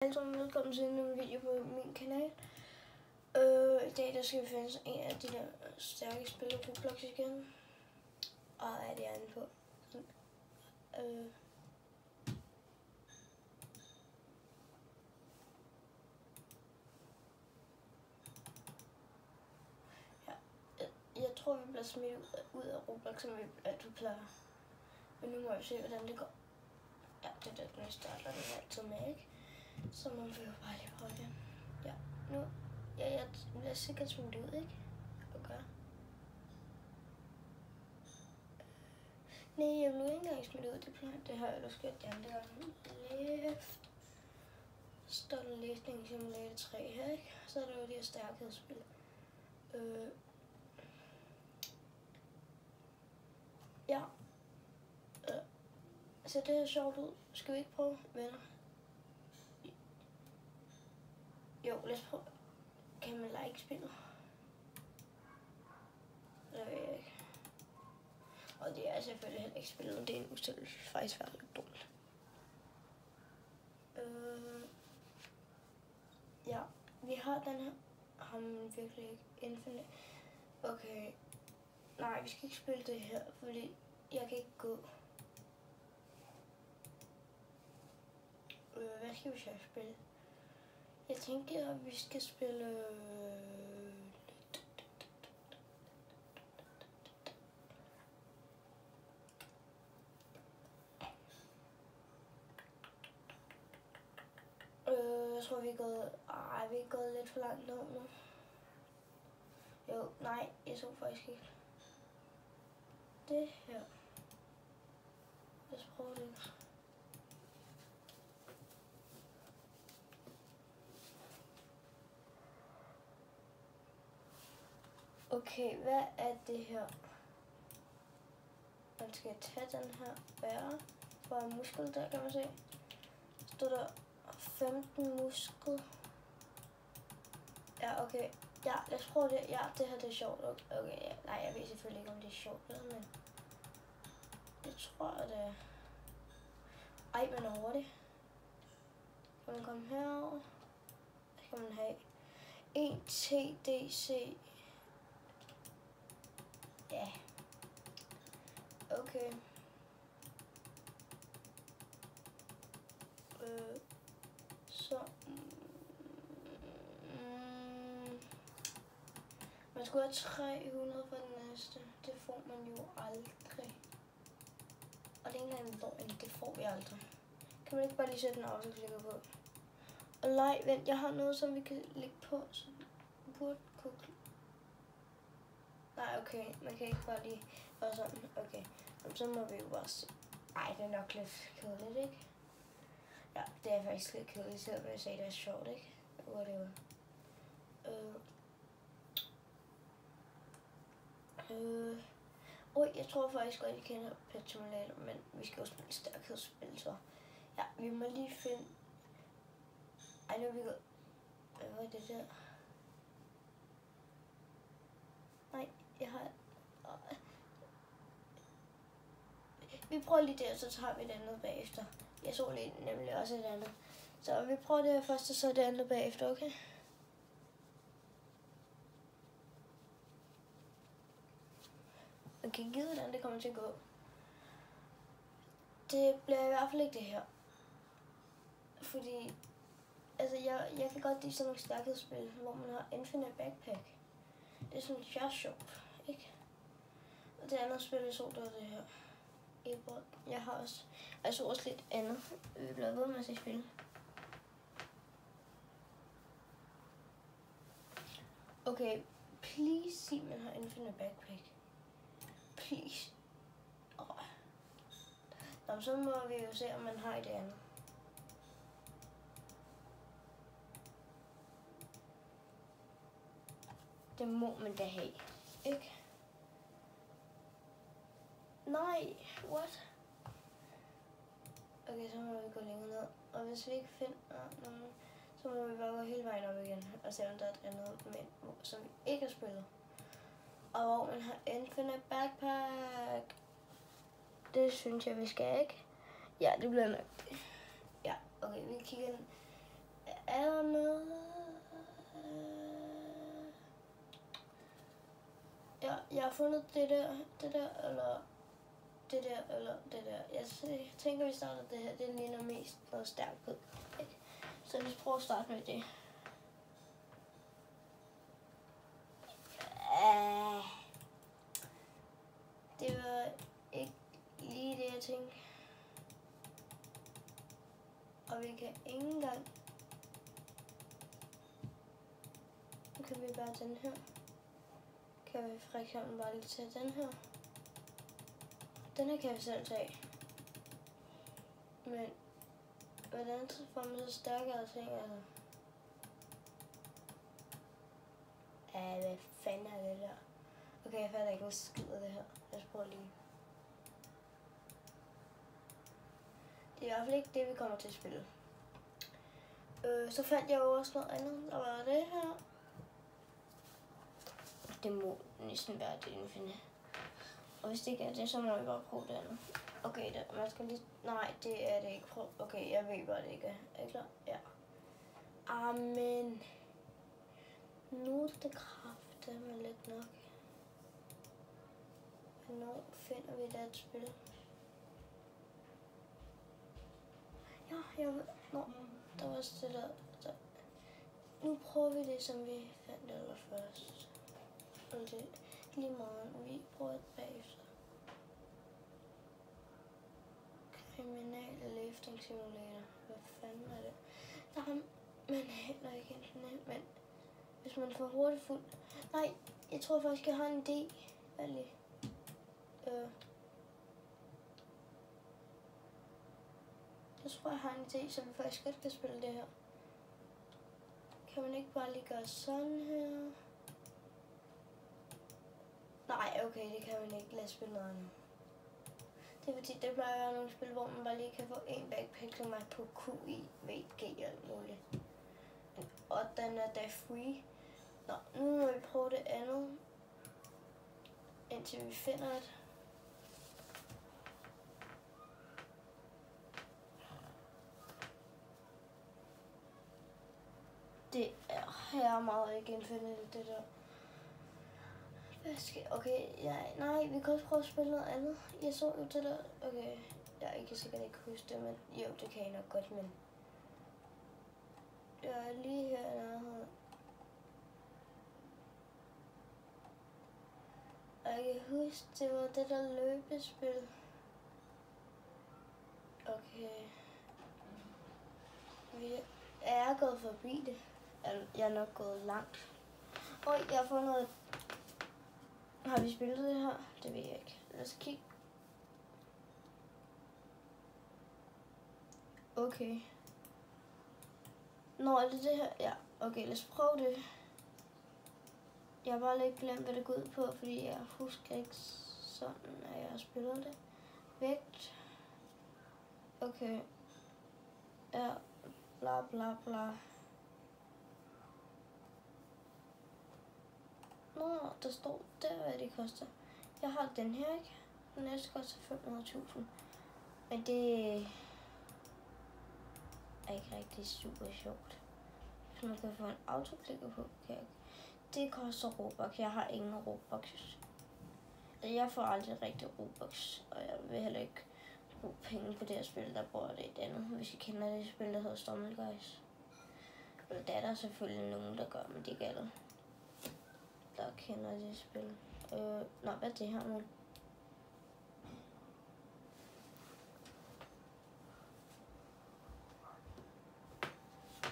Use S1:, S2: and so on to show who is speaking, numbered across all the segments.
S1: Alle sammen velkommen til en video på min kanal. I dag der skal vi finde en af de der stærke spil af Roblox igen. Og er det andet på. Jeg tror vi bliver smidt ud af Roblox, som vi altid plejer. Men nu må vi se hvordan det går. Ja, det er det, den starter den altid med, ikke? Så må vi jo bare lige prøve igen. Ja, nu. Ja, jeg bliver sikkert smidt ud, ikke? Okay. Nej, jeg blev ikke engang smidt ud. Det har jeg ellers gjort de andre gange. Left. Så står der læsning i Simulator 3 her, ikke? Så er der jo de her stærkhedsspil. Ja. Så det her sjovt ud. Skal vi ikke prøve, venner? Jo, lad os prøve. Kan man like spillet? Det ved jeg ikke. Og det er selvfølgelig heller ikke spillet, det er en udstilling. Faktisk være lidt dumt. Ja, vi har den her. Har man virkelig ikke Infinite? Okay. Nej, vi skal ikke spille det her, fordi jeg kan ikke gå. Hvad skal vi så spille? Jeg tænker, at vi skal spille... Jeg tror, vi er gået... vi er gået lidt for langt ned nu. Jo, nej, jeg så faktisk ikke. Det her. Lad os prøve det. Okay, hvad er det her? Man skal tage den her bære fra en muskel, der kan man se. Står der 15 muskel. Ja, okay. Ja, lad os prøve det. Ja, det her det er sjovt. Okay, ja. Nej, jeg ved selvfølgelig ikke, om det er sjovt, men det tror jeg, det er. Ej, men er hurtigt. Kan man komme herover? Hvad skal man have? 1 TDC. Ja. Okay. Så. Man skulle have 300 for den næste. Det får man jo aldrig. Og det er ikke engang løgn. Det får vi aldrig. Kan man ikke bare lige sætte en autoklikker på? Og nej, vent. Jeg har noget, som vi kan lægge på. Så vi burde kunne... Nej, okay. Man kan ikke bare lige gøre sådan. Okay. Jamen, så må vi jo bare se. Ej, det er nok lidt kedeligt, ikke? Ja, det er faktisk lidt kedeligt, selvom jeg sagde, det er sjovt, ikke? Whatever. Jeg tror faktisk godt, jeg kender Pet Simulator, men vi skal jo spille stærkhedsspil, så... Ja, vi må lige finde... Ej, nu er vi gået... Hvad er det der? Nej, jeg har... Vi prøver lige det, og så tager vi det andet bagefter. Jeg så lige nemlig også et andet. Så vi prøver det her først, og så det andet bagefter, okay? Okay, givet hvordan det kommer til at gå. Det bliver i hvert fald ikke det her. Fordi, altså jeg kan godt lide sådan nogle stærkhedsspil, hvor man har Infinite Backpack. Det synes jeg er sjovt, ikke? Og det andet spil, jeg så, det var det her. Jeg har også, også lidt andet. Vi bliver ved med at se spil. Okay, please sig, man har Infinite Backpack. Please. Nå, så må vi jo se, om man har i det andet. Det må man da have, ikke? Nej, what? Okay, så må vi gå længere ned. Og hvis vi ikke finder nogen, så må vi bare gå hele vejen op igen. Og se, om der er et andet, men som vi ikke har spillet. Og hvor man har Infinite Backpack. Det synes jeg, vi skal, ikke? Ja, det bliver nok. Ja, okay, vi kigger jeg har fundet det der, eller det der, eller det der. Jeg tænker, vi starter det her. Det ligner mest noget stærkhed. Ikke? Så lad os prøve at starte med det. Det var ikke lige det, jeg tænkte. Og vi kan ikke engang. Nu kan vi bare den her. Kan vi for eksempel bare lige tage den her. Den her kan vi selv tage. Men hvordan får man så stærkere ting, altså? Hvad fanden er det der? Okay, jeg fatter ikke en skid af det her. Lad os prøve lige. Det er i hvert fald ikke det, vi kommer til at spille. Så fandt jeg jo også noget andet. Der var det her. Det må næsten være det, vi finder. Og hvis det ikke er det, så må vi bare prøve det andet. Okay, man skal lige... Nej, det er det ikke. Okay, jeg ved bare, det ikke er. Er I klar? Ja. Amen. Nu er det kraftedeme lidt nok. Hvornår finder vi det et spil? Ja, jeg ved... Nå, der var også det der. Nu prøver vi det, som vi fandt allerførst. Og det lige meget, vi prøver det bagefter. Kriminal lifting simulator. Hvad fanden er det? Der har man heller ikke internet, men hvis man får hurtigt fuld... Nej, jeg tror faktisk, jeg har en idé. Lige. Jeg tror, jeg har en idé, så vi faktisk godt kan spille det her. Kan man ikke bare lige gøre sådan her? Nej, okay, det kan man ikke. Lad os spille noget andet. Det er fordi, det plejer at være nogle spil, hvor man bare lige kan få en backpack, som er på QI, VG og alt muligt. Og den er da free. Nå, nu må vi prøve det andet, indtil vi finder det. Det er her meget ikke infinite, det der. Okay, ja, nej, vi kan også prøve at spille noget andet. Jeg så jo det der, okay, jeg kan sikkert ikke huske det, men jo, det kan jeg nok godt, men det er lige her. Og jeg kan huske, det var det der løbespil. Okay. Jeg er gået forbi det. Jeg er nok gået langt. Og jeg har fundet... Har vi spillet det her? Det ved jeg ikke. Lad os kigge. Okay. Nå, er det det her? Ja, okay, lad os prøve det. Jeg har bare lidt glemt, hvad det går ud på, fordi jeg husker ikke sådan, at jeg har spillet det. Vægt. Okay. Ja, bla bla bla. Nå, der står der, hvad det koster. Jeg har den her, ikke? Den næste koster 500.000. Men det er ikke rigtig super sjovt. Hvis man kan få en autoklikker på, kan jeg. Det koster Robux. Jeg har ingen Robux. Jeg får aldrig rigtig Robux, og jeg vil heller ikke bruge penge på det her spil, der bruger det et andet. Hvis I kender det spil, der hedder Stumble Guys. Eller der er der selvfølgelig nogen, der gør, men det er ikke alle, der kender det spil. Nå, hvad er det her nu?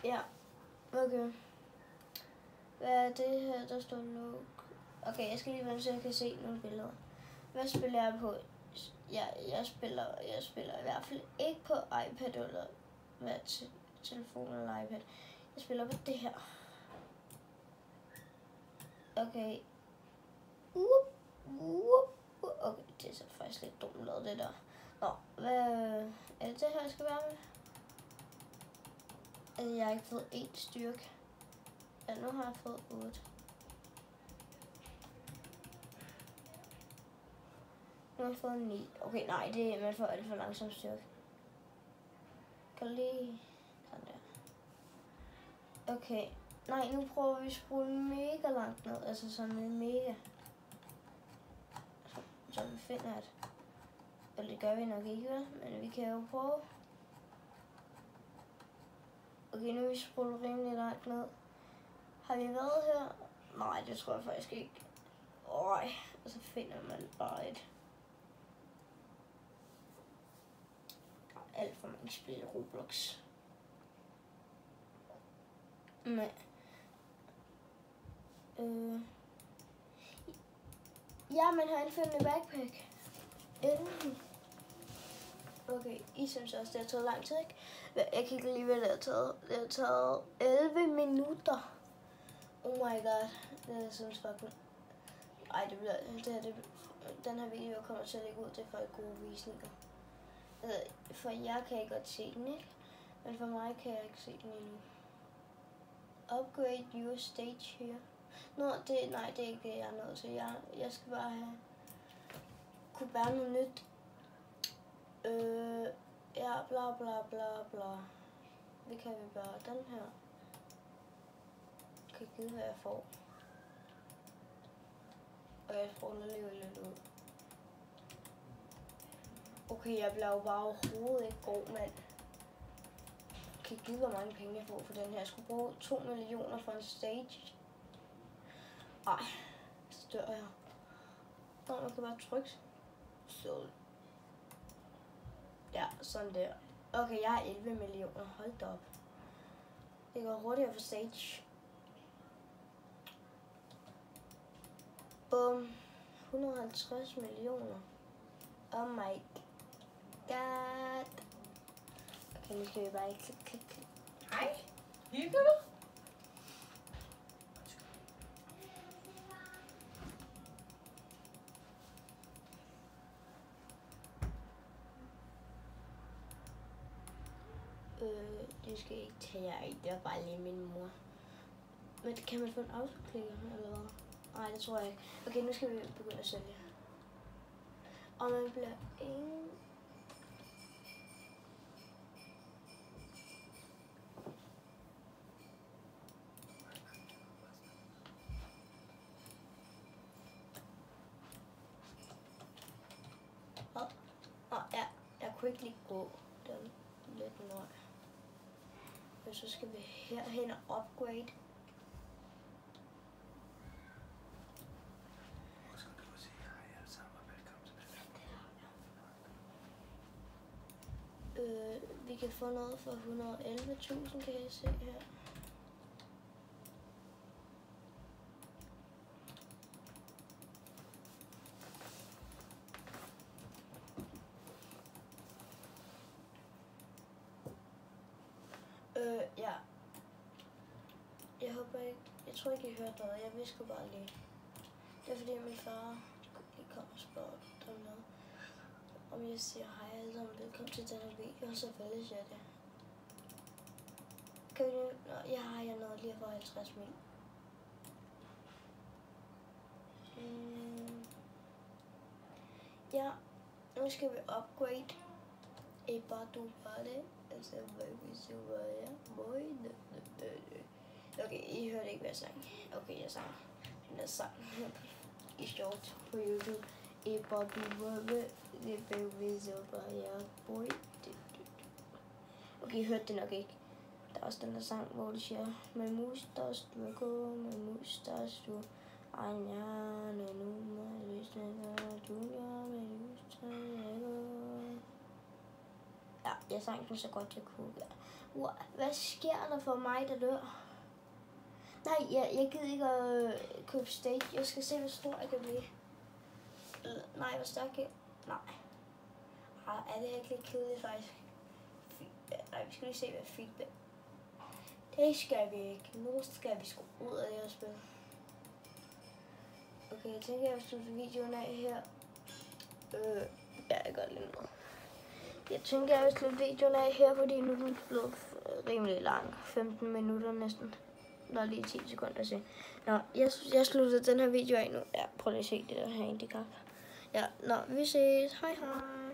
S1: Ja, okay. Hvad er det her, der står look? Okay, jeg skal lige vente, så jeg kan se nogle billeder. Hvad spiller jeg på? Jeg spiller i hvert fald ikke på iPad eller telefon eller iPad. Jeg spiller på det her. Okay. Okay, det er så faktisk lidt dumt lavet, det der. Nå, hvad er det her, jeg skal være med? Altså, jeg har ikke fået 1 styrke. Ja, nu har jeg fået 8. Nu har jeg fået 9. Okay, nej, det er man får alt for langsom styrke. Kan lige sådan der. Okay. Nej, nu prøver vi at spole mega langt ned. Altså sådan en mega. finder jeg det. Eller det gør vi nok ikke, vel? Men vi kan jo prøve. Okay, nu er vi sprullet rimelig langt ned. Har vi været her? Nej, det tror jeg faktisk ikke. Øj, og så finder man bare et. Alt for mange spil Roblox. Men ja, man har indført en backpack. Endelig. Okay, I synes også, det har taget lang tid, ikke? Jeg kan ikke lide, hvad det har taget. Det har taget 11 minutter. Oh my god. Det synes faktisk. Ej, den her video kommer til at lægge ud til for gode visninger. For jeg kan ikke godt se den, ikke? Men for mig kan jeg ikke se den endnu. Upgrade your stage here. Nej, det er ikke det, jeg er nødt til. Jeg skal bare kunne bære noget nyt. Ja, bla bla bla bla. Det kan vi bare. Den her. Jeg kan vide, hvad jeg får. Og jeg får alligevel lidt ud. Okay, jeg bliver jo bare overhovedet ikke god, mand. Jeg kan ikke vide, hvor mange penge jeg får for den her. Jeg skulle bruge 2 millioner for en stage. Ej, så dør jeg. Nå, man kan bare trykke. Så. Ja, sådan der. Okay, jeg har 11 millioner. Hold da op. Det går hurtigere for stage. Bum. 150 millioner. Oh my god. Okay, nu skal vi bare klik.
S2: Hej. Hygger du?
S1: Det skal ikke tage jer i. Det er bare lige min mor. Men kan man få en autoklikker eller hvad? Nej, det tror jeg ikke. Okay, nu skal vi begynde at sælge. Og man bliver en... Ja, jeg kunne ikke lige gå den lidt nøje. Og så skal vi herhen og upgrade. Vi kan få noget for 111.000, kan jeg se her. Ja. Jeg håber ikke. Jeg tror ikke, I hørte noget. Jeg visker bare lige. Det er fordi min far lige kom og spurgte om noget. Om jeg siger hej alle sammen, velkommen til denne video, og selvfølgelig siger jeg det. Kan vi nu? Nå, jeg nåede lige for 50 mil. Ja, nu skal vi upgrade. Altså, okay, I hørte ikke, hvad jeg sang. Okay, jeg sang. Den der sang i short på YouTube. Okay, I hørte det nok ikke. Der er også den der sang, hvor de siger med mustas du er god, med mustas du anja, nu med lysene, du er med mustas. Ja, jeg sang den så godt jeg kunne. Hvad sker der for mig, der dør? Nej, jeg gider ikke at købe stage. Jeg skal se, hvor stor jeg kan blive. Nej, hvor stærk jeg... Nej. Er det ikke lidt kedeligt, faktisk? Nej, vi skal lige se, hvad feedback... Det skal vi ikke. Nu skal vi sgu ud af det her spil. Okay, jeg tænker, jeg vil slutte videoen af her. Ja, jeg gør det lige nu. Jeg tænker, jeg vil slutte videoen af her, fordi nu er den blevet rimelig lang. 15 minutter næsten. Der er lige 10 sekunder at se. Nå, jeg sluttede den her video af nu. Ja, prøv lige at se det der handicap. Ja, nå, vi ses. Hej hej.